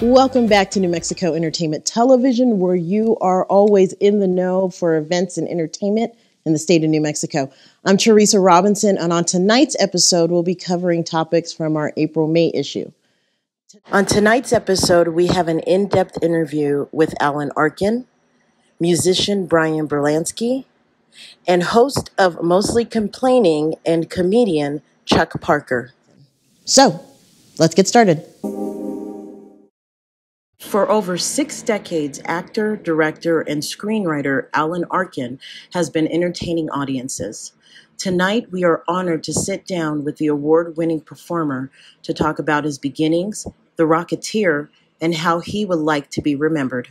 Welcome back to New Mexico Entertainment Television, where you are always in the know for events and entertainment in the state of New Mexico. I'm Teresa Robinson, and on tonight's episode, we'll be covering topics from our April-May issue. On tonight's episode, we have an in-depth interview with Alan Arkin, musician Bryan Bielanski, and host of Mostly Complaining and comedian Chuck Parker. So, let's get started. For over 6 decades, actor, director, and screenwriter Alan Arkin has been entertaining audiences. Tonight, we are honored to sit down with the award-winning performer to talk about his beginnings, The Rocketeer, and how he would like to be remembered.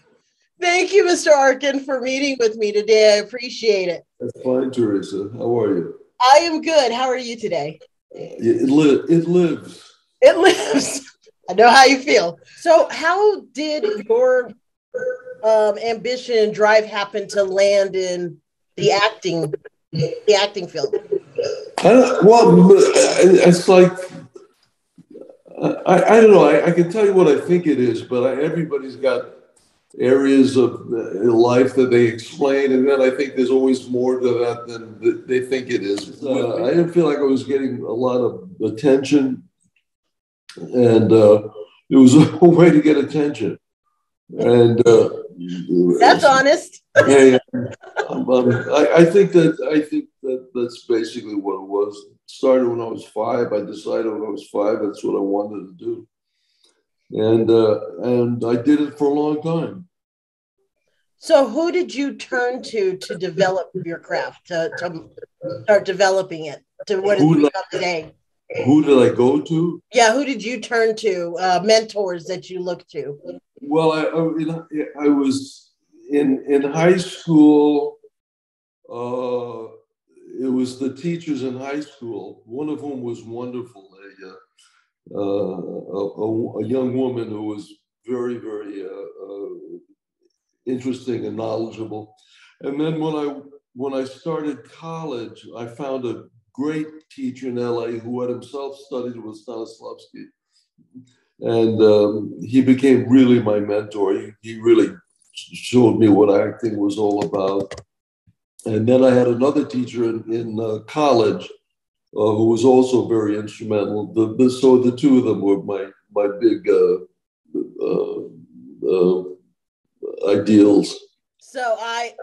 Thank you, Mr. Arkin, for meeting with me today. I appreciate it. That's fine, Teresa. How are you? I am good. How are you today? It lives. It lives. I know how you feel. So how did your ambition and drive happen to land in the acting field? It's like, I don't know. I can tell you what I think it is, but everybody's got areas of life that they explain, and then I think there's always more to that than they think it is. I didn't feel like I was getting a lot of attention, and it was a way to get attention. And that's honest. Yeah. I think that that's basically what it was. It started when I was 5. I decided when I was 5 that's what I wanted to do. And I did it for a long time. So who did you turn to develop your craft, to start developing it to what it's become today? Who did I go to? Yeah, who did you turn to, mentors that you look to? Well, I was in high school. It was the teachers in high school, one of whom was wonderful, a young woman who was very, very interesting and knowledgeable. And then when I started college, I found a great teacher in LA who had himself studied with Stanislavski. And he became really my mentor. He really showed me what acting was all about. And then I had another teacher in college who was also very instrumental. So the two of them were my big ideals. So I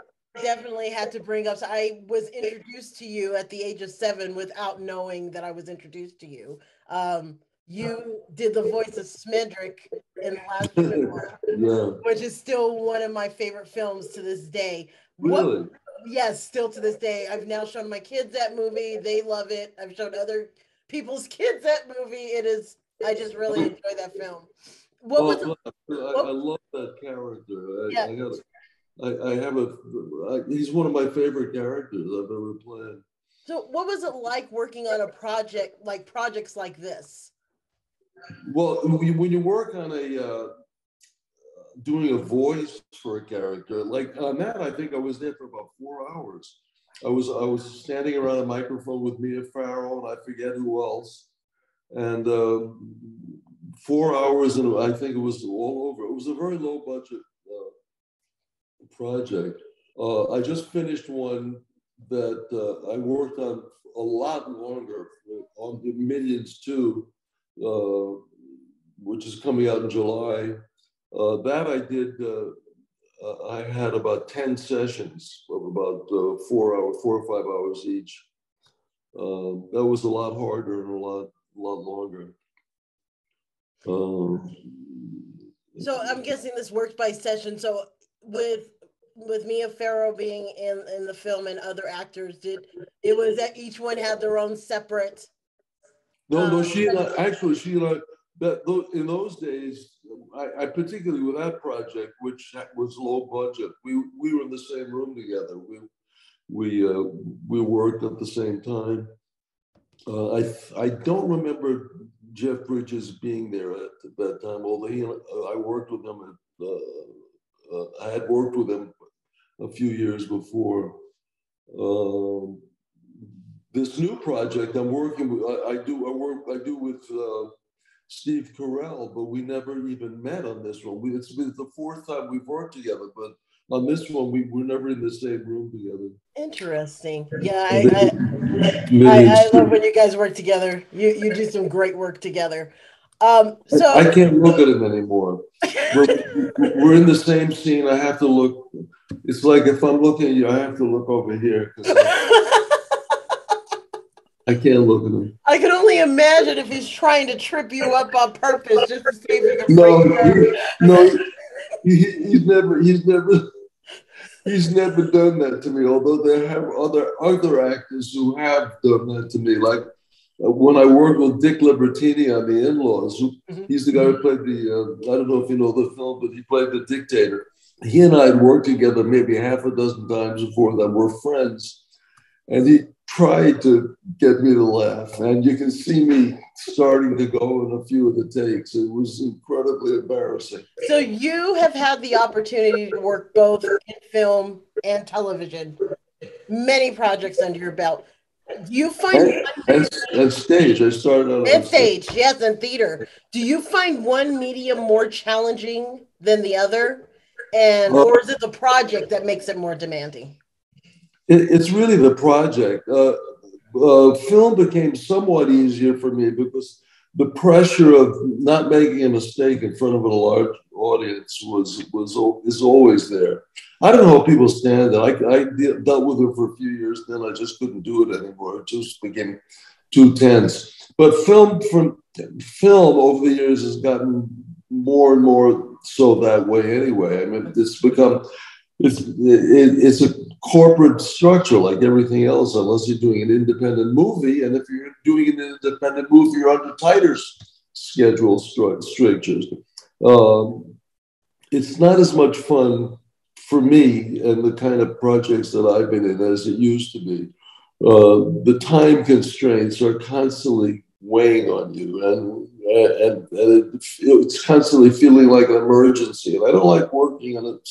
definitely had to bring up, so I was introduced to you at the age of 7 without knowing that I was introduced to you. You did the voice of Smedrick in The Last Unicorn, yeah. Which is still one of my favorite films to this day. Really? Yes, still to this day. I've now shown my kids that movie. They love it. I've shown other people's kids that movie. I just really enjoy that film. I love that character. Yeah. He's one of my favorite characters I've ever played. So what was it like working on projects like this? Well, when you work on doing a voice for a character, like on that, I think I was there for about 4 hours. I was standing around a microphone with Mia Farrow and I forget who else. And 4 hours, and I think it was all over. It was a very low budget project. I just finished one that I worked on a lot longer, on the Minions 2, which is coming out in July. That I did, I had about 10 sessions of about 4 or 5 hours each. That was a lot harder and a lot longer. So I'm guessing this worked by session. So with Mia Farrow being in the film and other actors, it was that each one had their own separate? No, Sheila. Actually, Sheila. In those days, I particularly with that project, which was low budget, we were in the same room together. We worked at the same time. I don't remember Jeff Bridges being there at that time, although I worked with him. I had worked with him a few years before. This new project I'm working with, I do with Steve Carell, but we never even met on this one. It's been the fourth time we've worked together, but on this one, we were never in the same room together. Interesting. Yeah, I love when Millions. you guys work together. You do some great work together. I can't look at him anymore. We're in the same scene. I have to look. It's like if I'm looking at you, I have to look over here because I can't look at him. I can only imagine if he's trying to trip you up on purpose just to see if he can No, freak you out. no, he's never done that to me. Although there have other actors who have done that to me. Like when I worked with Dick Libertini on The In-Laws, he's the guy who played I don't know if you know the film, but he played the dictator. He and I had worked together maybe half a dozen times before that. We're friends. And he tried to get me to laugh. And you can see me starting to go in a few of the takes. It was incredibly embarrassing. So you have had the opportunity to work both in film and television, many projects under your belt. Do you find and stage? I started out on stage, yes, and theater. Do you find one medium more challenging than the other? Or is it the project that makes it more demanding? It's really the project. Film became somewhat easier for me because the pressure of not making a mistake in front of a large audience is always there. I don't know how people stand it. I dealt with it for a few years, then I just couldn't do it anymore. It just became too tense. But film over the years has gotten more and more so that way anyway. I mean, it's a corporate structure like everything else, unless you're doing an independent movie. And if you're doing an independent movie, you're under tighter schedule strictures. It's not as much fun for me and the kind of projects that I've been in as it used to be. The time constraints are constantly weighing on you, and it's constantly feeling like an emergency. And I don't like working on it.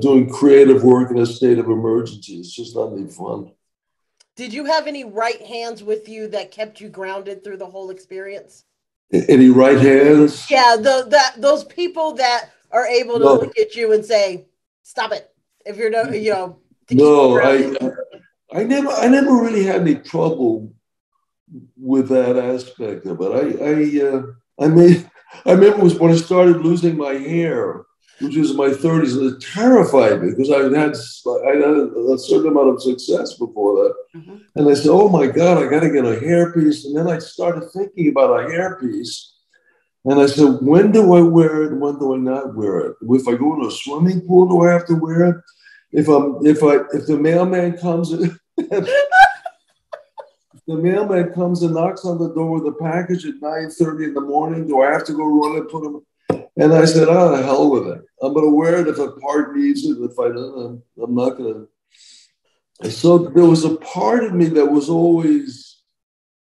Doing creative work in a state of emergency. It's just not any fun. Did you have any right hands with you that kept you grounded through the whole experience? Any right hands? Yeah, those people that are able to look at you and say, "Stop it!" If you're no, I never really had any trouble with that aspect of it. I remember when I started losing my hair, which was in my 30s, and it terrified me because I had a certain amount of success before that. Mm-hmm. And I said, oh my God, I got to get a hairpiece. And then I started thinking about a hairpiece. And I said, when do I wear it and when do I not wear it? If I go to a swimming pool, do I have to wear it? If the mailman comes in, if the mailman comes and knocks on the door with a package at 9:30 in the morning, do I have to go run and put them? And I said, oh, the hell with it. I'm going to wear it if a part needs it. If I don't, I'm not going to. So there was a part of me that was always,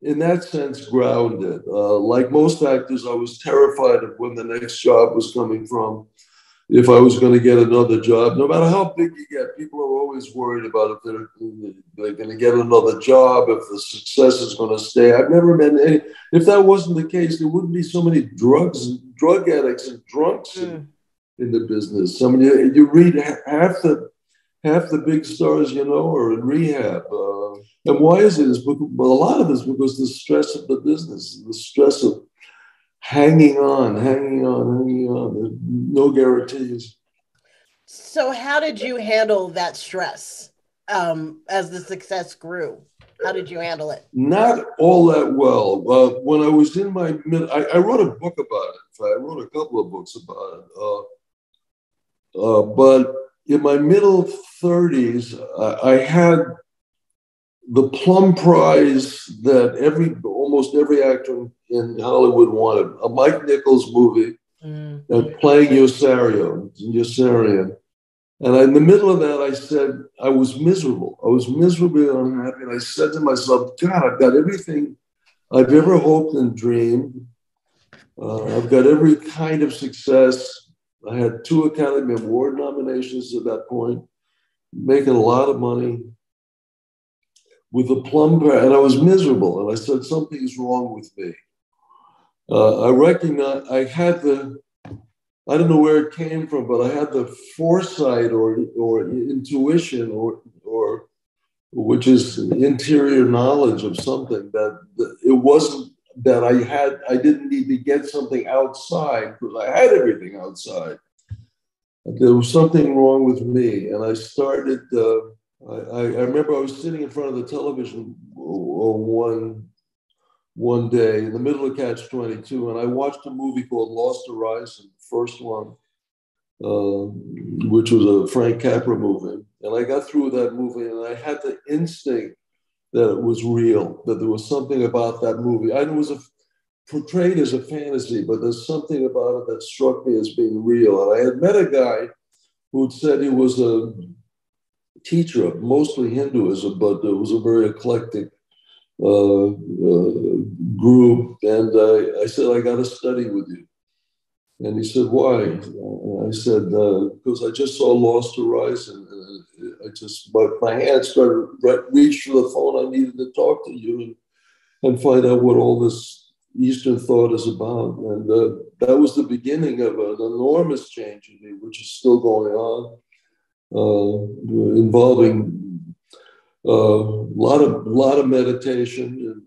in that sense, grounded. Like most actors, I was terrified of when the next job was coming from. If I was going to get another job, no matter how big you get, people are always worried about if they're going to get another job, if the success is going to stay. I've never met any. If that wasn't the case, there wouldn't be so many drug addicts and drunks in the business. I mean, you read half the big stars you know are in rehab. And why is it? A lot of it is because the stress of the business, the stress of hanging on. There's no guarantees. So how did you handle that stress as the success grew? How did you handle it? Not all that well. When I was in my I wrote a book about it. I wrote a couple of books about it. But in my middle 30s, I had the plum prize that almost every actor in Hollywood wanted, a Mike Nichols movie, and playing Yossarian. And in the middle of that, I said, I was miserable. I was miserably unhappy. And I said to myself, God, I've got everything I've ever hoped and dreamed. I've got every kind of success. I had 2 Academy Award nominations at that point, making a lot of money. With the plum, and I was miserable. And I said, something's wrong with me. I recognize I had the, I don't know where it came from, but I had the foresight or intuition or which is interior knowledge of something that it wasn't that I didn't need to get something outside because I had everything outside. There was something wrong with me, and I started. I remember I was sitting in front of the television one day in the middle of Catch 22, and I watched a movie called Lost Horizon, the first one, which was a Frank Capra movie. And I got through that movie, and I had the instinct that it was real, that there was something about that movie. I know it was portrayed as a fantasy, but there's something about it that struck me as being real. And I had met a guy who'd said he was a teacher of mostly Hinduism, but it was a very eclectic group. And I said, I got to study with you. And he said, why? And I said, because I just saw Lost Horizon. And I just, my hand started reach for the phone. I needed to talk to you and find out what all this Eastern thought is about. And that was the beginning of an enormous change in me, which is still going on, involving a lot of meditation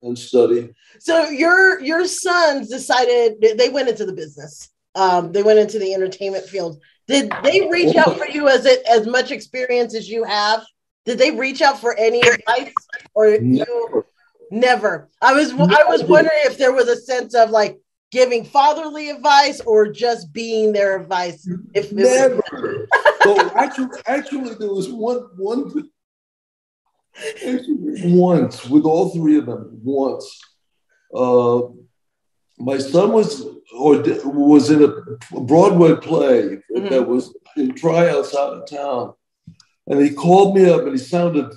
and study. So your sons decided they went into the business. They went into the entertainment field. Did they reach out for you as much experience as you have? Did they reach out for any advice or you never? I was wondering if there was a sense of like giving fatherly advice or just being their advice. If never. So actually, there was one. Once with all three of them. Once, my son was in a Broadway play that was in tryouts out of town, and he called me up and he sounded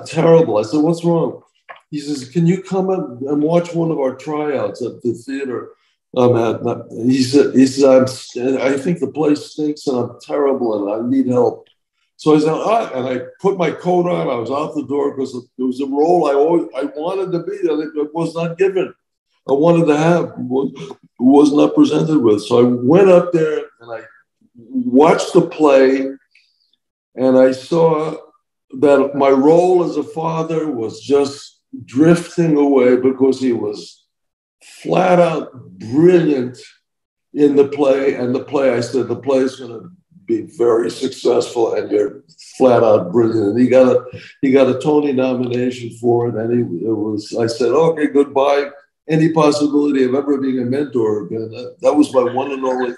terrible. I said, "What's wrong?" He says, "Can you come and watch one of our tryouts at the theater I'm at?" He said, "I think the place stinks and I'm terrible and I need help." So I said, and I put my coat on. I was out the door because it was a role I wanted to be. It was not given. I wanted to have, was not presented with. So I went up there and I watched the play, and I saw that my role as a father was just drifting away because he was flat out brilliant in the play. And the play, I said, the play is going to be very successful, and you're flat out brilliant. And he got a Tony nomination for it, and I said, okay, goodbye. Any possibility of ever being a mentor again? That was my one and only.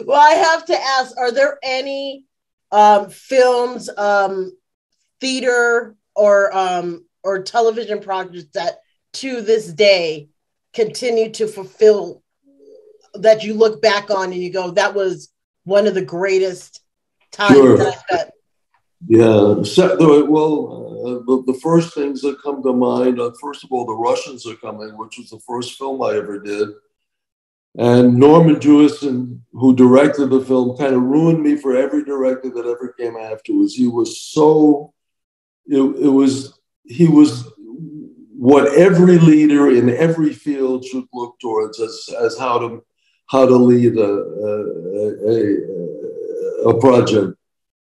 Well, I have to ask: are there any films, theater, or television projects that to this day continue to fulfill, that you look back on and you go, that was one of the greatest times that I spent? Yeah. The first things that come to mind, first of all, The Russians Are Coming, which was the first film I ever did. And Norman Jewison, who directed the film, kind of ruined me for every director that ever came afterwards. He was he was what every leader in every field should look towards as how to lead a project.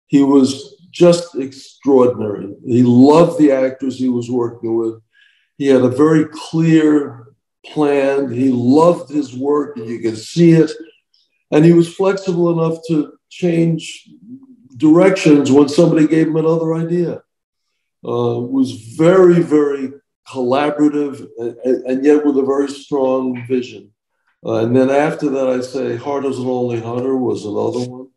He was just extraordinary. He loved the actors he was working with. He had a very clear plan. He loved his work, and you could see it. And he was flexible enough to change directions when somebody gave him another idea. Was very, very collaborative, and yet with a very strong vision. And then after that, I'd say Heart as a Lonely Hunter was another one.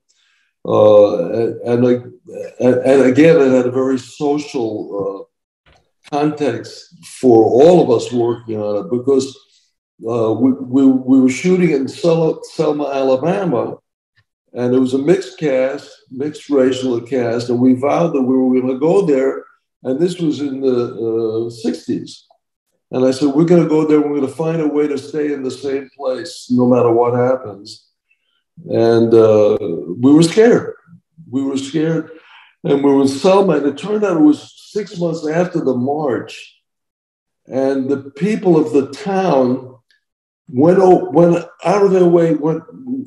And again, it had a very social context for all of us working on it, because we were shooting in Selma, Alabama, and it was a mixed racial cast, and we vowed that we were going to go there, and this was in the 60s. And I said, we're going to go there, we're going to find a way to stay in the same place no matter what happens. And we were scared. And we were in Selma, and it turned out it was 6 months after the march. And the people of the town went out of their way, went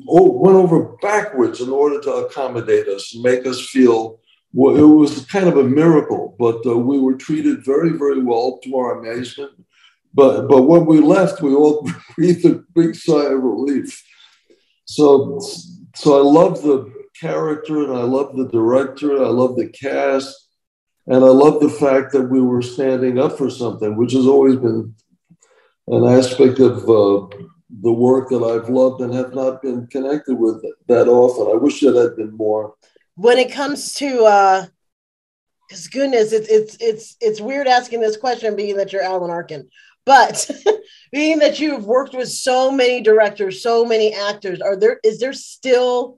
over backwards in order to accommodate us and make us feel. Well, it was kind of a miracle, but we were treated very, very well to our amazement. But when we left, we all breathed a big sigh of relief. So I love the character, and I love the director, and I love the cast, and I love the fact that we were standing up for something, which has always been an aspect of the work that I've loved and have not been connected with that often. I wish it had been more. When it comes to, because goodness, it's weird asking this question, being that you're Alan Arkin, but being that you've worked with so many directors, so many actors, is there still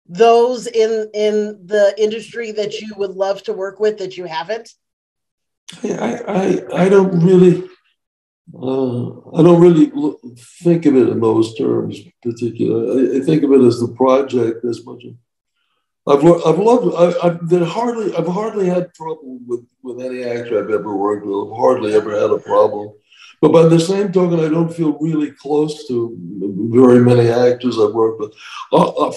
those in the industry that you would love to work with that you haven't? I don't really. I don't really think of it in those terms, particularly. I think of it as the project as much. I've hardly had trouble with any actor I've ever worked with. I've hardly ever had a problem. But by the same token, I don't feel really close to very many actors I've worked with.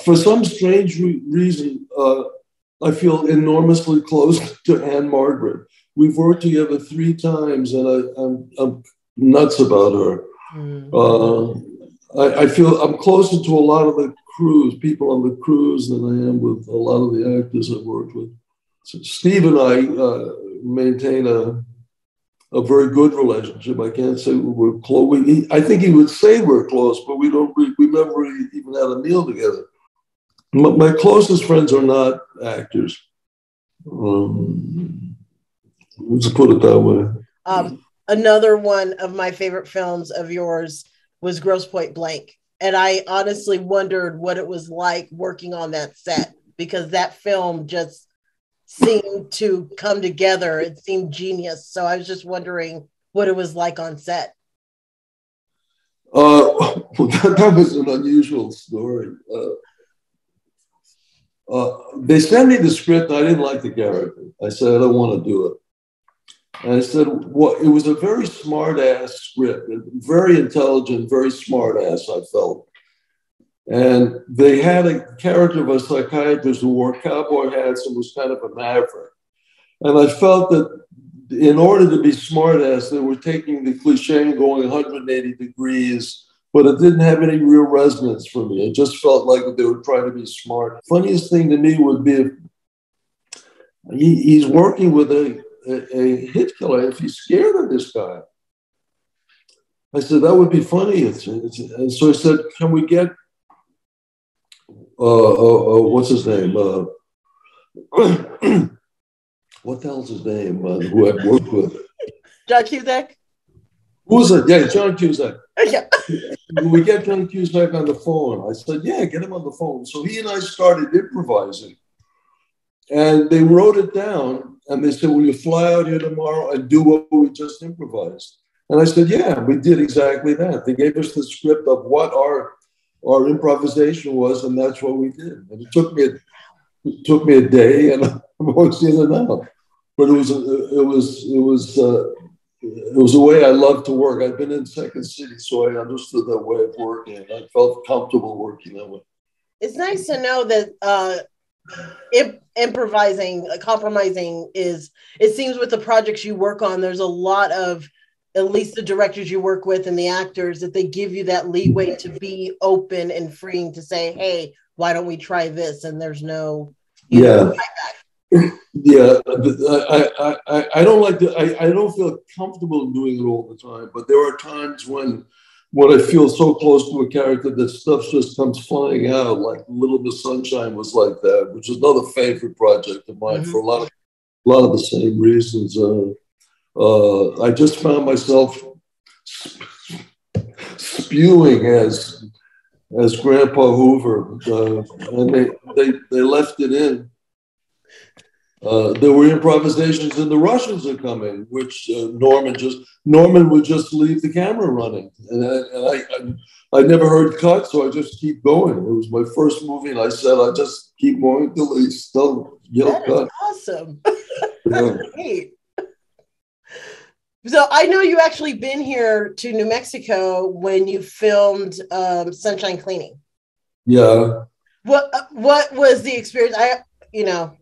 For some strange reason, I feel enormously close to Anne Margaret. We've worked together 3 times, and I'm nuts about her. I feel I'm closer to a lot of the people on the crews than I am with a lot of the actors I've worked with. So Steve and I maintain a very good relationship. I can't say we're close. I think he would say we're close, but we never really even had a meal together. My closest friends are not actors. Let's put it that way. Another one of my favorite films of yours was Grosse Pointe Blank. And I honestly wondered what it was like working on that set, because that film just seemed to come together. It seemed genius. So I was just wondering what it was like on set. That was an unusual story. They sent me the script, and I didn't like the character. I said, I don't want to do it. And I said, well, it was a very smart ass script, very intelligent, very smart ass, I felt. And they had a character of a psychiatrist who wore cowboy hats and was kind of a maverick. And I felt that in order to be smart ass, they were taking the cliche and going 180 degrees, but it didn't have any real resonance for me. It just felt like they were trying to be smart. Funniest thing to me would be if he's working with a hit killer, if he's scared of this guy. I said, that would be funny. And so I said, can we get, what's his name? What the hell's his name? Who I've worked with? John Cusack? Who's it? Yeah, John Cusack. Yeah. We get John Cusack on the phone. I said, yeah, get him on the phone. So he and I started improvising. And they wrote it down, and they said, will you fly out here tomorrow and do what we just improvised? And I said, yeah, we did exactly that. They gave us the script of what our improvisation was, and that's what we did. And it took me a day, and I'm always in and out. But it was a way I love to work. I've been in Second City, so I understood that way of working. I felt comfortable working that way. It's nice to know that improvising, compromising it seems with the projects you work on, there's a lot of, at least the directors you work with and the actors, that they give you that leeway to be open and freeing to say, hey, why don't we try this? And there's no, yeah. Yeah, I don't like to, I don't feel comfortable doing it all the time, but there are times when I feel so close to a character that stuff just comes flying out, like Little Miss Sunshine was like that, which is another favorite project of mine for a lot of the same reasons. I just found myself spewing as Grandpa Hoover, and they left it in. There were improvisations in The Russians Are Coming, which Norman would just leave the camera running, and I never heard cut, so I just keep going. It was my first movie, and I said I just keep going until they still yell cut. Awesome. Yeah. Great. So I know you actually been here to New Mexico when you filmed Sunshine Cleaning. Yeah. What was the experience? You know,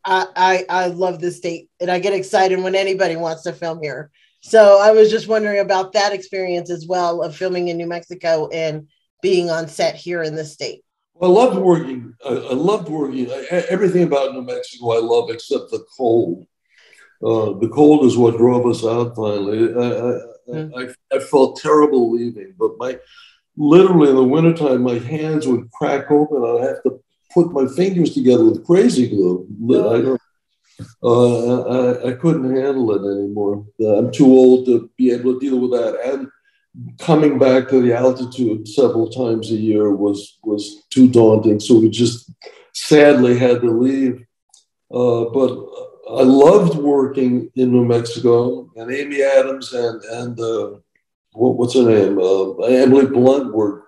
I love this state and I get excited when anybody wants to film here. So I was just wondering about that experience as well of filming in New Mexico and being on set here in this state. I loved working. I loved working. Everything about New Mexico I love except the cold. The cold is what drove us out finally. I felt terrible leaving, but literally in the wintertime, my hands would crack open. I'd have to put my fingers together with crazy glue. I couldn't handle it anymore. I'm too old to be able to deal with that. And coming back to the altitude several times a year was too daunting. So we just sadly had to leave. But I loved working in New Mexico, and Amy Adams and what's her name? Emily Blunt were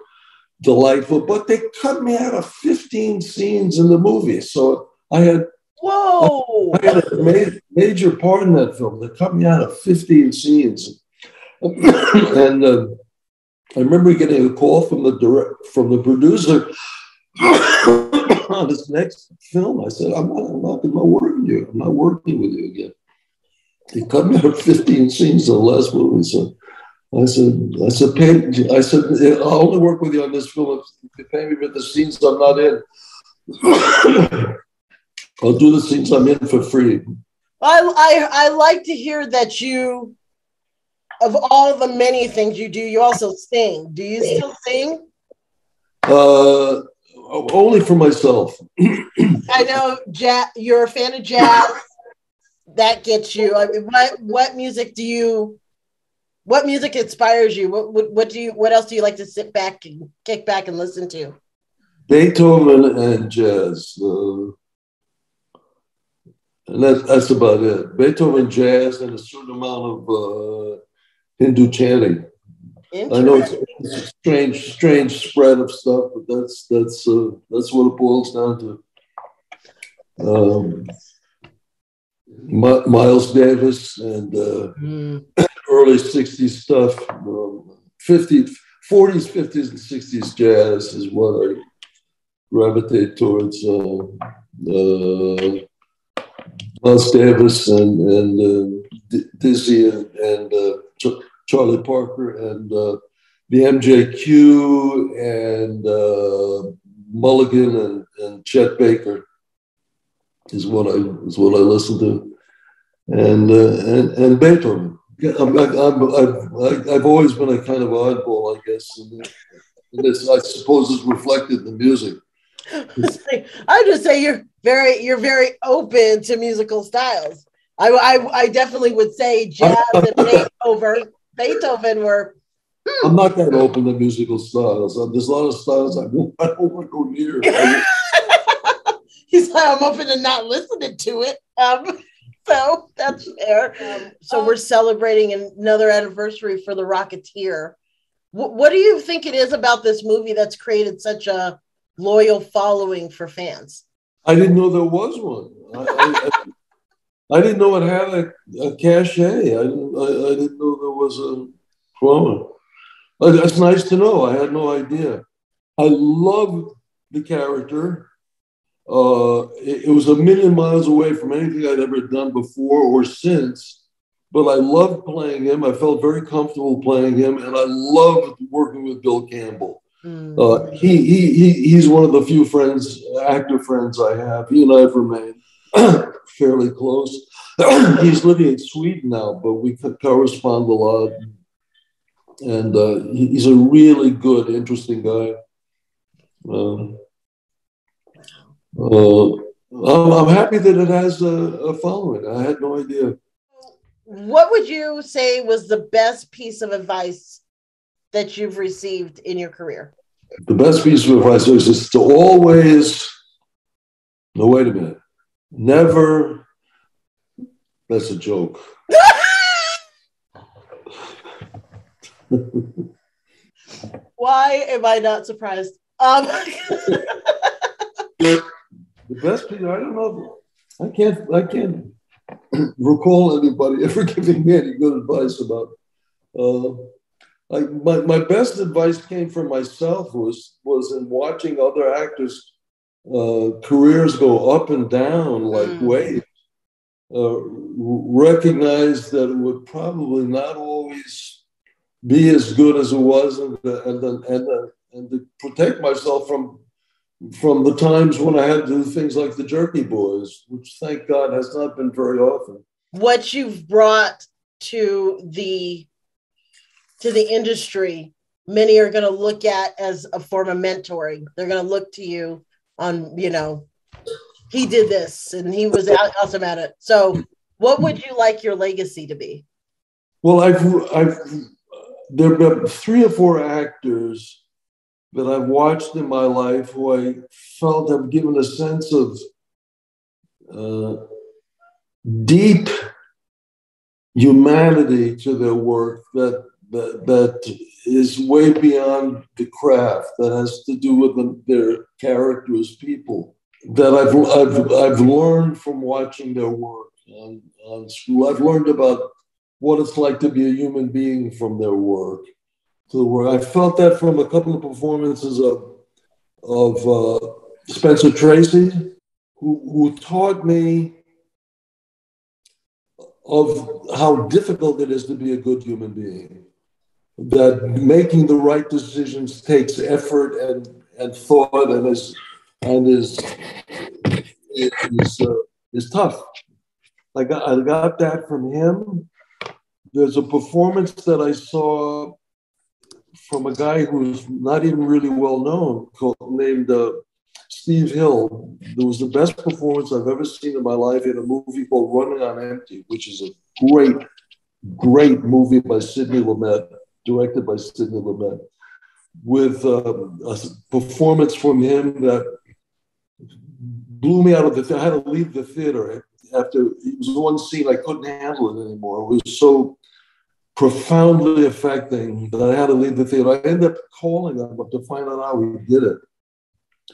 delightful, but they cut me out of 15 scenes in the movie. So I had a major part in that film. They cut me out of 15 scenes. And I remember getting a call from the producer on his next film. I said, I'm not going to work with you. I'm not working with you again. He cut me out of 15 scenes in the last movie. So I said, I'll only work with you on this film if you pay me for the scenes I'm not in. I'll do the scenes I'm in for free. I like to hear that you, of all the many things you do, you also sing. Do you still sing? Only for myself. I know you're a fan of jazz. That gets you. I mean, what music inspires you? What else do you like to sit back and kick back and listen to? Beethoven and jazz. And that's about it. Beethoven, jazz, and a certain amount of Hindu chanting. I know it's a strange spread of stuff, but that's what it boils down to. Miles Davis and early 60s stuff, 40s, 50s, and 60s jazz is what I gravitate towards. Miles Davis and Dizzy and Charlie Parker and the MJQ and Mulligan and Chet Baker is what I listen to, and Beethoven. I've always been a kind of oddball, I guess, and this I suppose is reflected in the music. I just say you're very open to musical styles. I definitely would say jazz and Beethoven were. I'm not that open to musical styles. There's a lot of styles I don't want to go near. He's like, I'm open to not listening to it. So that's fair. So we're celebrating another anniversary for The Rocketeer. What do you think it is about this movie that's created such a loyal following for fans? I didn't know there was one. I didn't know it had a cachet. I didn't know there was a drama. That's nice to know. I had no idea. I loved the character. It was a million miles away from anything I'd ever done before or since, but I loved playing him. I felt very comfortable playing him, and I loved working with Bill Campbell. He's one of the few actor friends I have. He and I have remained fairly close. He's living in Sweden now, but we correspond a lot. And he's a really good, interesting guy. I'm happy that it has a following. I had no idea. What would you say was the best piece of advice that you've received in your career? The best piece of advice is to always, no, wait a minute, never, that's a joke. Why am I not surprised? The best piece, I don't know. I can't recall anybody ever giving me any good advice about. My best advice came from myself was in watching other actors' careers go up and down like waves. Recognize that it would probably not always be as good as it was, and to protect myself from the times when I had to do things like the Jerky Boys, which thank God has not been very often. What you've brought to the industry, many are going to look at as a form of mentoring. They're going to look to you on, he did this and he was awesome at it. So what would you like your legacy to be? Well, there have been 3 or 4 actors that I've watched in my life who I felt have given a sense of deep humanity to their work that is way beyond the craft, that has to do with their character as people, that I've learned from watching their work on school. I've learned about what it's like to be a human being from their work. I felt that from a couple of performances of Spencer Tracy, who taught me of how difficult it is to be a good human being. That making the right decisions takes effort and thought and is tough. I got that from him. There's a performance that I saw from a guy who's not even really well known, named Steve Hill. It was the best performance I've ever seen in my life in a movie called Running on Empty, which is a great movie by Sidney Lumet, directed by Sidney Lumet, with a performance from him that blew me out of the theater. I had to leave the theater after it was one scene. I couldn't handle it anymore. It was so profoundly affecting that I had to leave the theater. I ended up calling him to find out how he did it,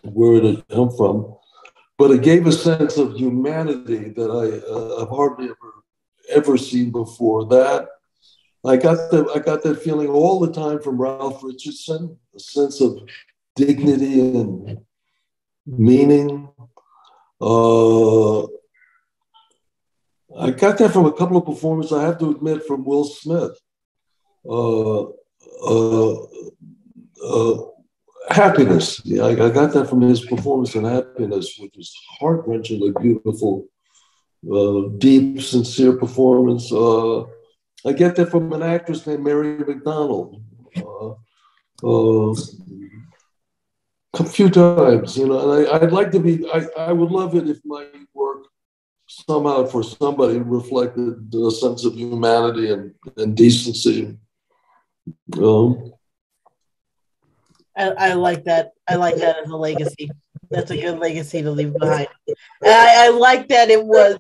where it had come from. But it gave a sense of humanity that I've hardly ever seen before. That I got that feeling all the time from Ralph Richardson, a sense of dignity and meaning. I got that from a couple of performances, I have to admit, from Will Smith. Happiness. Yeah, I got that from his performance in Happiness, which was heart-wrenchingly beautiful, deep, sincere performance. I get that from an actress named Mary McDonnell. A few times, and I'd like to be, I would love it if my work somehow for somebody reflected a sense of humanity and decency. I like that. I like that as a legacy. That's a good legacy to leave behind. And I like that it was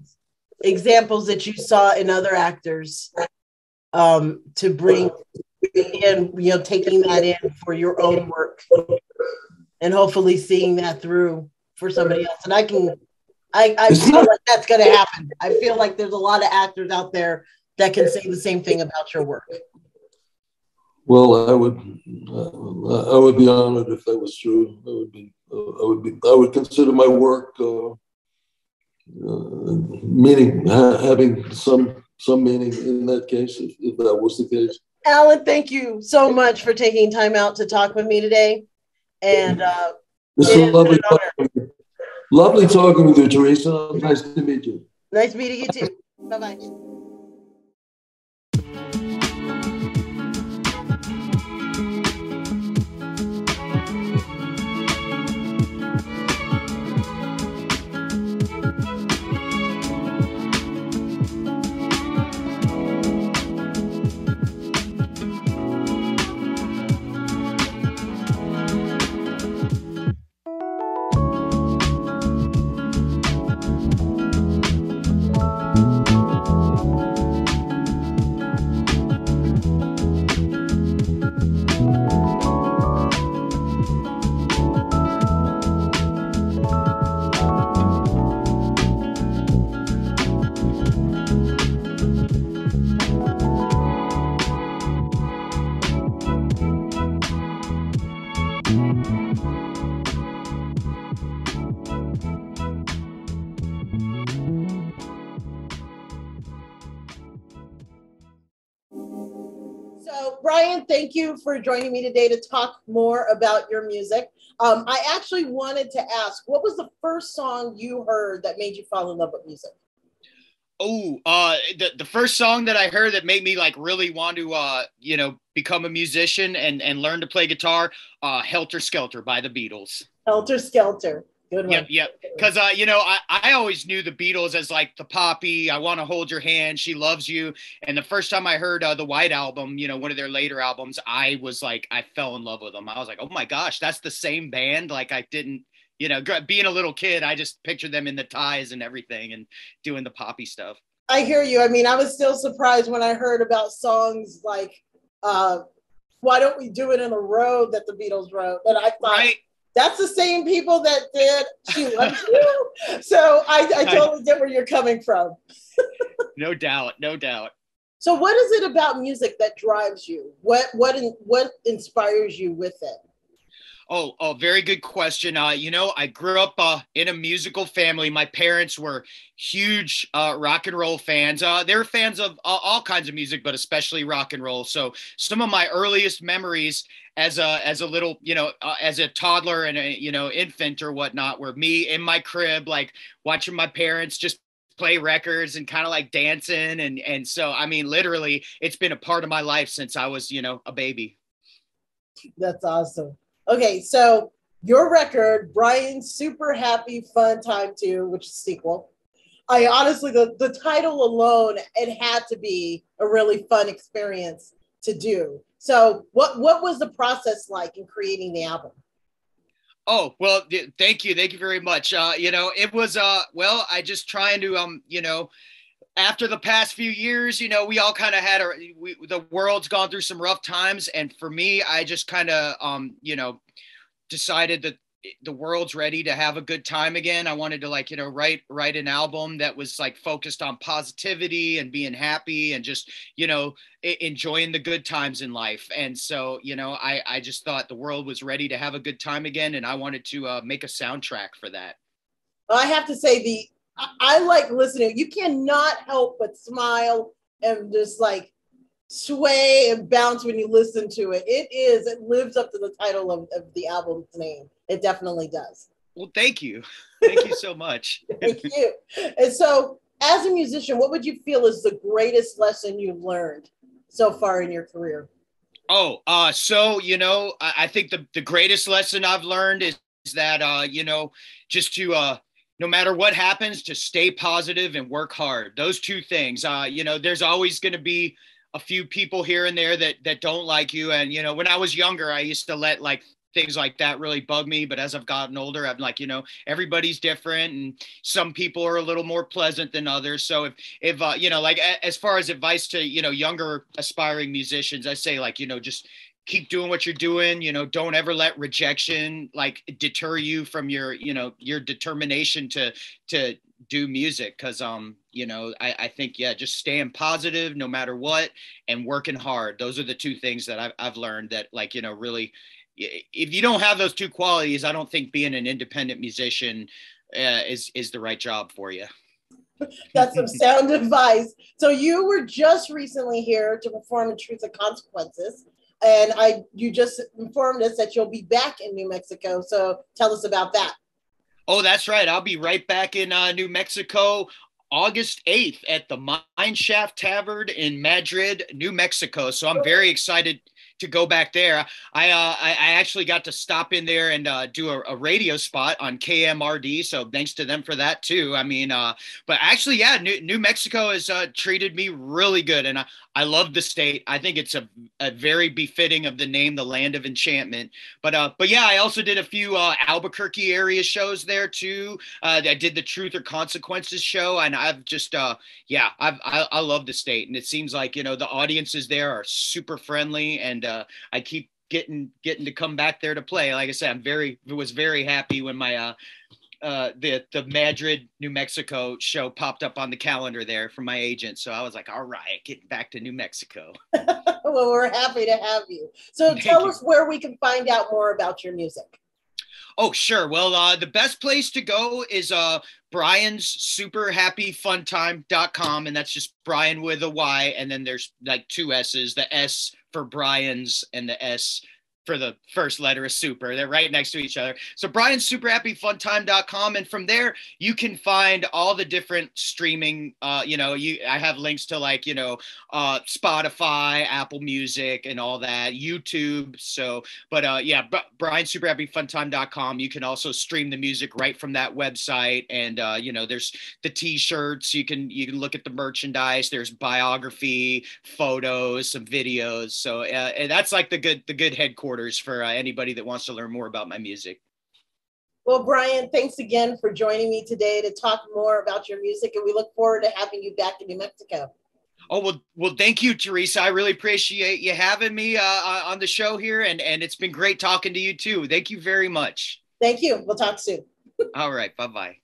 examples that you saw in other actors to bring in, taking that in for your own work and hopefully seeing that through for somebody else. And I feel like that's going to happen. I feel like there's a lot of actors out there that can say the same thing about your work. Well, I would be honored if that was true. I would consider my work having some meaning in that case, if that was the case. Alan, thank you so much for taking time out to talk with me today. And it's lovely talking with you, Teresa. Nice to meet you. Nice meeting you too. Bye-bye. So, Bryan, thank you for joining me today to talk more about your music. I actually wanted to ask, what was the first song you heard that made you fall in love with music? Oh, the first song that I heard that made me like really want to become a musician and learn to play guitar, Helter Skelter by the Beatles. Helter Skelter. Good one. Yep. Because I always knew the Beatles as like the poppy, I want to hold your hand, she loves you. And the first time I heard the White Album, one of their later albums, I was like, I fell in love with them. I was like, oh my gosh, that's the same band. Like I didn't, being a little kid, I just pictured them in the ties and everything and doing the poppy stuff. I hear you. I mean, I was still surprised when I heard about songs like Why Don't We Do It in a Row that the Beatles wrote. But I thought, right, that's the same people that did She Loves You. So I totally get where you're coming from. No doubt. So what is it about music that drives you? What inspires you with it? Oh, very good question. I grew up in a musical family. My parents were huge rock and roll fans. They were fans of all kinds of music, but especially rock and roll. So some of my earliest memories as a little, as a toddler and a, infant or whatnot, were me in my crib, like watching my parents just play records and kind of like dancing. And so, I mean, literally, it's been a part of my life since I was, a baby. That's awesome. Okay, so your record, Bryan's Super Happy Fun Time 2, which is a sequel. I honestly, the title alone, it had to be a really fun experience to do. So what was the process like in creating the album? Oh, well, thank you. Thank you very much. It was, I just trying to, after the past few years, we all kind of had the world's gone through some rough times. And for me, I just kind of, decided that the world's ready to have a good time again. I wanted to write an album that was like focused on positivity and being happy and just, enjoying the good times in life. And so, I just thought the world was ready to have a good time again. And I wanted to make a soundtrack for that. Well, I have to say I like listening. You cannot help but smile and just like sway and bounce when you listen to it. It lives up to the title of the album's name. It definitely does. Well, thank you. Thank you so much. Thank you. And so as a musician, what would you feel is the greatest lesson you've learned so far in your career? I think the greatest lesson I've learned is that, just to, no matter what happens, to stay positive and work hard. Those two things, there's always going to be a few people here and there that don't like you. And, when I was younger, I used to let like things like that really bug me. But as I've gotten older, I'm like, everybody's different and some people are a little more pleasant than others. So if like as far as advice to, younger aspiring musicians, I say like, just keep doing what you're doing. Don't ever let rejection like deter you from your determination to do music. Cause, I think, just staying positive no matter what and working hard. Those are the two things that I've learned that like, really, if you don't have those two qualities, I don't think being an independent musician is the right job for you. That's some sound advice. So you were just recently here to perform in Truth or Consequences. And you just informed us that you'll be back in New Mexico. So tell us about that. Oh, that's right. I'll be right back in New Mexico, August 8th at the Mine Shaft Tavern in Madrid, New Mexico. So I'm very excited to go back there. I actually got to stop in there and do a radio spot on KMRD. So thanks to them for that too. I mean, but actually, yeah, New Mexico has treated me really good. And I love the state. I think it's a very befitting of the name, the Land of Enchantment. But yeah, I also did a few Albuquerque area shows there too. I did the Truth or Consequences show, and I've just I love the state, and it seems like the audiences there are super friendly, and I keep getting to come back there to play. Like I said, was very happy when my the Madrid, New Mexico show popped up on the calendar there from my agent. So I was like, all right, getting back to New Mexico. Well, we're happy to have you. So tell us where we can find out more about your music. Oh, sure. Well, the best place to go is Bryan's superhappyfuntime.com. And that's just Bryan with a Y. And then there's like two S's, the S for Bryan's and the S for the first letter of super. They're right next to each other. So Bryan's superhappyfuntime.com. And from there, you can find all the different streaming, I have links to like, Spotify, Apple Music and all that, YouTube. So, but Bryan's superhappyfuntime.com. You can also stream the music right from that website. And, there's the t-shirts. You can look at the merchandise. There's biography, photos, some videos. So and that's like the good headquarters for anybody that wants to learn more about my music. Well, Bryan, thanks again for joining me today to talk more about your music, and we look forward to having you back in New Mexico. Oh, well, thank you, Teresa. I really appreciate you having me on the show here, and it's been great talking to you too. Thank you very much. Thank you. We'll talk soon. All right. Bye-bye.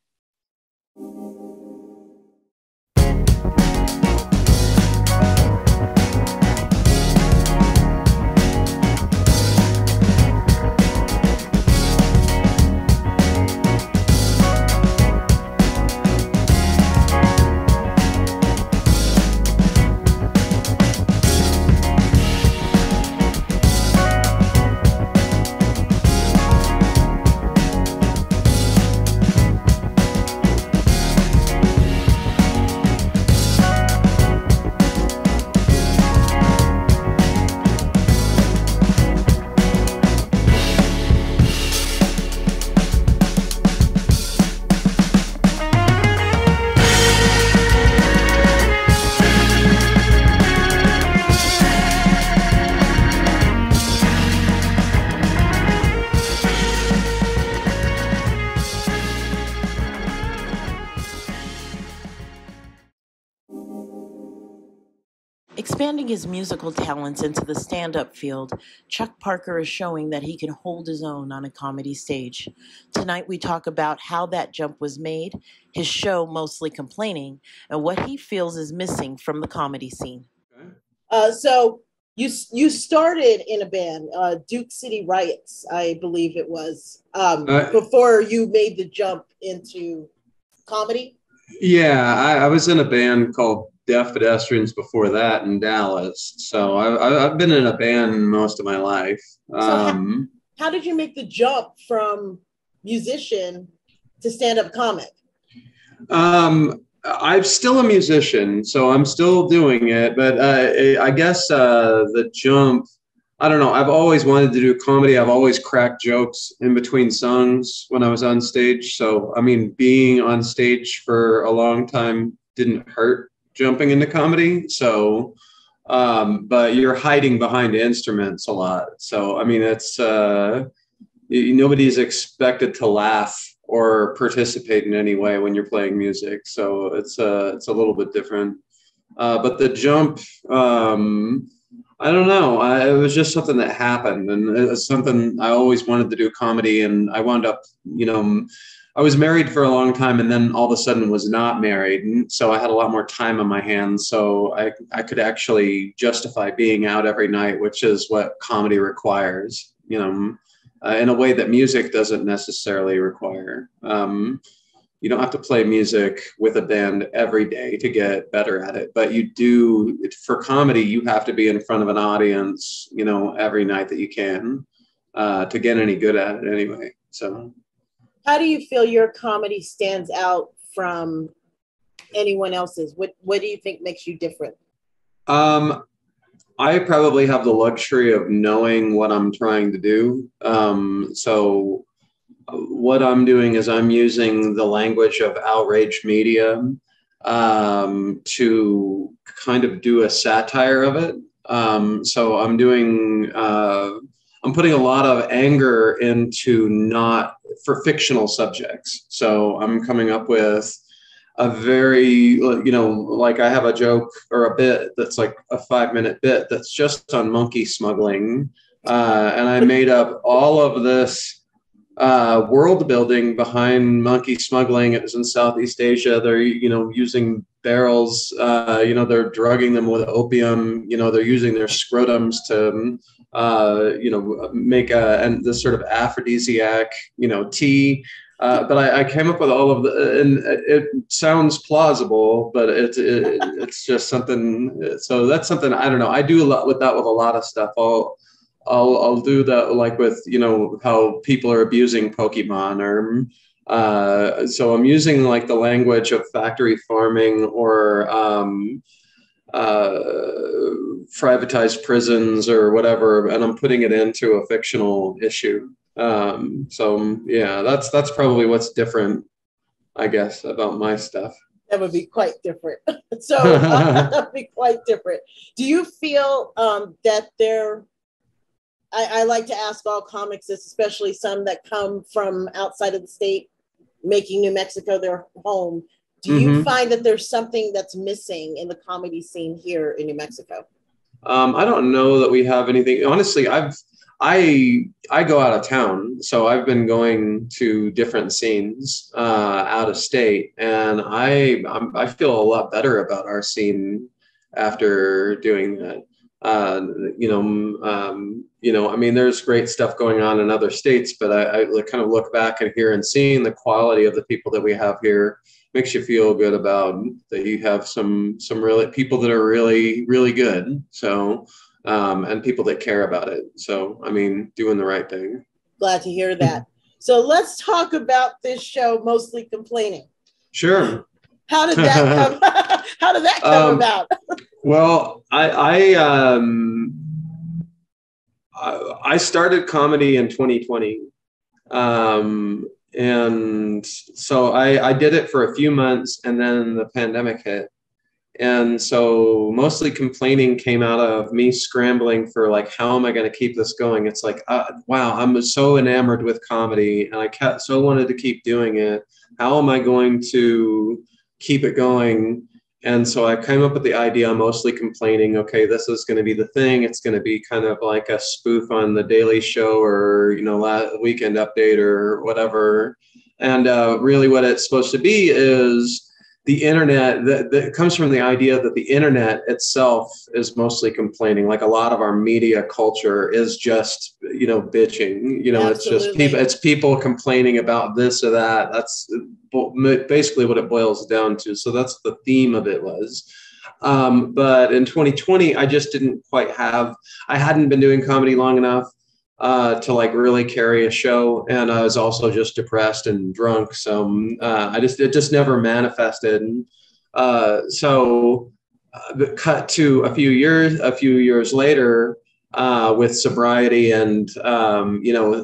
Expanding his musical talents into the stand-up field, Chuck Parker is showing that he can hold his own on a comedy stage. Tonight we talk about how that jump was made, his show Mostly Complaining, and what he feels is missing from the comedy scene. So you started in a band, Duke City Riots, I believe it was, before you made the jump into comedy? Yeah, I was in a band called Deaf Pedestrians before that in Dallas. So I've been in a band most of my life. So how did you make the jump from musician to stand-up comic? I'm still a musician, so I'm still doing it. But I guess the jump, I don't know. I've always wanted to do comedy. I've always cracked jokes in between songs when I was on stage. So, I mean, being on stage for a long time didn't hurt jumping into comedy. So, but you're hiding behind instruments a lot. So, I mean, it's nobody's expected to laugh or participate in any way when you're playing music. So it's a little bit different. But the jump, I don't know. It was just something that happened, and it's something I always wanted to do comedy. And I wound up, I was married for a long time, and then all of a sudden was not married, and so I had a lot more time on my hands. So I could actually justify being out every night, which is what comedy requires, in a way that music doesn't necessarily require. You don't have to play music with a band every day to get better at it, but you do, for comedy, you have to be in front of an audience, every night that you can, to get any good at it anyway. So how do you feel your comedy stands out from anyone else's? What do you think makes you different? I probably have the luxury of knowing what I'm trying to do. So what I'm doing is I'm using the language of outraged media to kind of do a satire of it. So I'm putting a lot of anger into for fictional subjects. So I'm coming up with a very, like I have a joke or a bit that's like a 5-minute bit that's just on monkey smuggling. And I made up all of this world building behind monkey smuggling. It was in Southeast Asia. They're, using barrels, they're drugging them with opium, they're using their scrotums to, make and this sort of aphrodisiac, tea. But I came up with all of and it sounds plausible, but it's just something. So that's something, I don't know. I do a lot with that with a lot of stuff. I'll do that, like with, how people are abusing Pokemon, or so I'm using like the language of factory farming, or privatized prisons or whatever, and I'm putting it into a fictional issue. So yeah, that's probably what's different, I guess, about my stuff. That would be quite different. So that would be quite different. Do you feel that I like to ask all comics this, especially some that come from outside of the state, making New Mexico their home. Do you find that there's something that's missing in the comedy scene here in New Mexico? I don't know that we have anything. Honestly, I go out of town, so I've been going to different scenes out of state, and I feel a lot better about our scene after doing that. I mean, there's great stuff going on in other states, but I kind of look back at here and seeing the quality of the people that we have here makes you feel good about that you have some really people that are really, really good. So, and people that care about it. So, I mean, doing the right thing. Glad to hear that. So let's talk about this show, Mostly Complaining. Sure. How did that come? How did that come about? Well, I started comedy in 2020. And so I did it for a few months, and then the pandemic hit. And so Mostly Complaining came out of me scrambling for, like, how am I going to keep this going? It's like, wow, I'm so enamored with comedy, and I so wanted to keep doing it. How am I going to keep it going? And so I came up with the idea, Mostly Complaining. Okay, this is going to be the thing. It's going to be kind of like a spoof on The Daily Show, or, Weekend Update or whatever. And really what it's supposed to be is the internet, that comes from the idea that the internet itself is mostly complaining. Like, a lot of our media culture is just, bitching, it's just people, it's people complaining about this or that. That's basically what it boils down to. So that's the theme of it was. But in 2020, I just didn't quite I hadn't been doing comedy long enough to like really carry a show, and I was also just depressed and drunk, so it just never manifested. So cut to a few years later, with sobriety and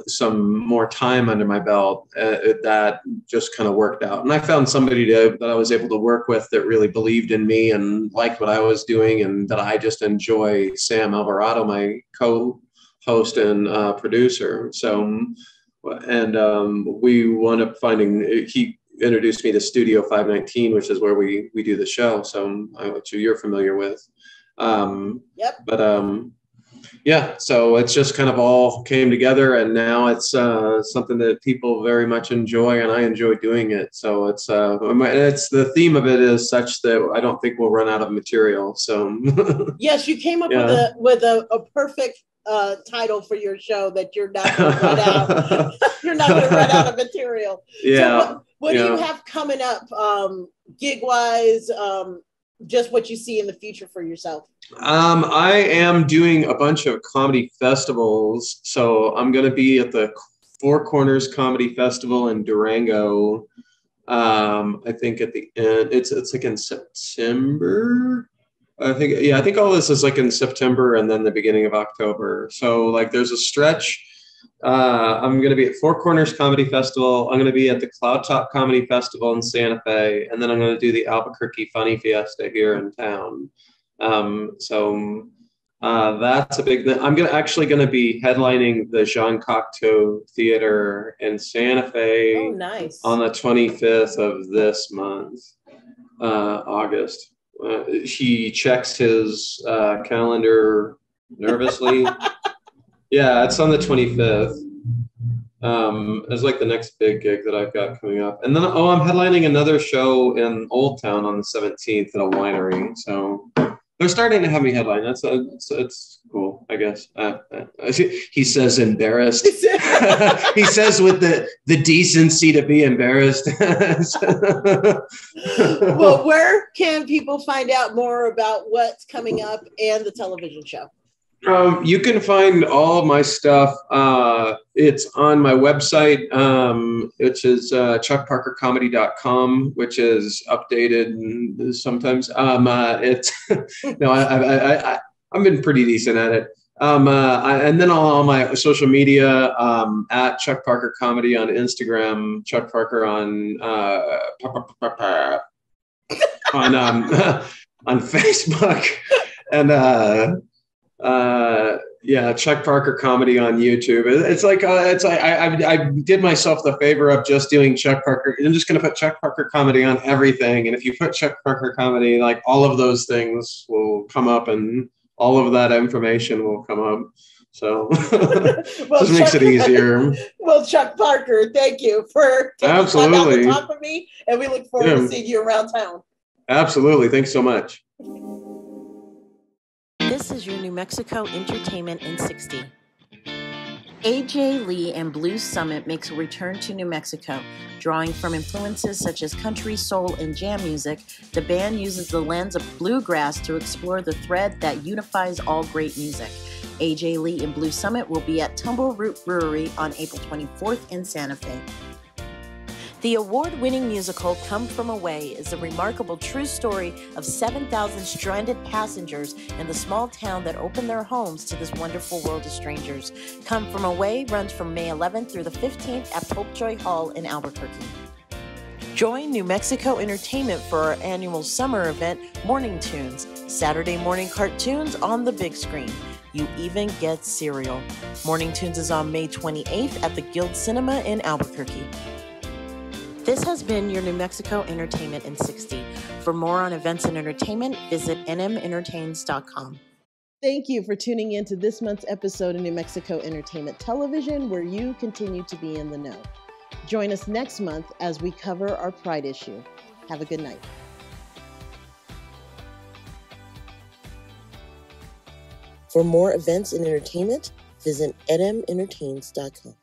some more time under my belt, that just kind of worked out, and I found somebody that I was able to work with that really believed in me and liked what I was doing, and that I just enjoy. Sam Alvarado, my co-host and producer. So, and we wound up finding, he introduced me to Studio 519, which is where we do the show. So, which you're familiar with. Yep. But yeah, so it's just kind of all came together, and now it's something that people very much enjoy, and I enjoy doing it. So it's the theme of it is such that I don't think we'll run out of material. So yes, you came up with a perfect title for your show, that you're not going to run out. You're not going to run out of material. Yeah. So what do you have coming up, gig wise? Just what you see in the future for yourself. I am doing a bunch of comedy festivals. So I'm going to be at the Four Corners Comedy Festival in Durango. I think at the end, it's like in September. I think all this is like in September, and then the beginning of October. So like there's a stretch. I'm going to be at Four Corners Comedy Festival. I'm going to be at the Cloud Top Comedy Festival in Santa Fe. And then I'm going to do the Albuquerque Funny Fiesta here in town. So that's a big thing. I'm actually going to be headlining the Jean Cocteau Theater in Santa Fe. Oh, nice. On the 25th of this month, August. He checks his calendar nervously. Yeah, it's on the 25th. It's like the next big gig that I've got coming up. And then, I'm headlining another show in Old Town on the 17th at a winery. So they're starting to have me headline. It's cool, I guess. He says embarrassed. He says with the decency to be embarrassed. Well, where can people find out more about what's coming up and the television show? You can find all of my stuff. It's on my website, which is chuckparkercomedy.com, which is updated sometimes. It's no, I've been pretty decent at it. And then all my social media, at Chuck Parker Comedy on Instagram, Chuck Parker on on Facebook, and yeah, Chuck Parker Comedy on YouTube. It's like I did myself the favor of just doing Chuck Parker. I'm just going to put Chuck Parker Comedy on everything, and if you put Chuck Parker Comedy, like all of those things will come up, and all of that information will come up. So Well, just makes it easier. Well, Chuck Parker, thank you for taking time out to talk with me, and we look forward to seeing you around town. Absolutely, thanks so much. This is your New Mexico Entertainment in 60. AJ Lee and Blues Summit makes a return to New Mexico. Drawing from influences such as country, soul, and jam music, the band uses the lens of bluegrass to explore the thread that unifies all great music. AJ Lee and Blues Summit will be at Tumbleroot Brewery on April 24th in Santa Fe. The award-winning musical Come From Away is a remarkable true story of 7,000 stranded passengers in the small town that opened their homes to this wonderful world of strangers. Come From Away runs from May 11th through the 15th at Popejoy Hall in Albuquerque. Join New Mexico Entertainment for our annual summer event, Morning Tunes, Saturday morning cartoons on the big screen. You even get cereal. Morning Tunes is on May 28th at the Guild Cinema in Albuquerque. This has been your New Mexico Entertainment in 60. For more on events and entertainment, visit nmentertains.com. Thank you for tuning in to this month's episode of New Mexico Entertainment Television, where you continue to be in the know. Join us next month as we cover our Pride issue. Have a good night. For more events and entertainment, visit nmentertains.com.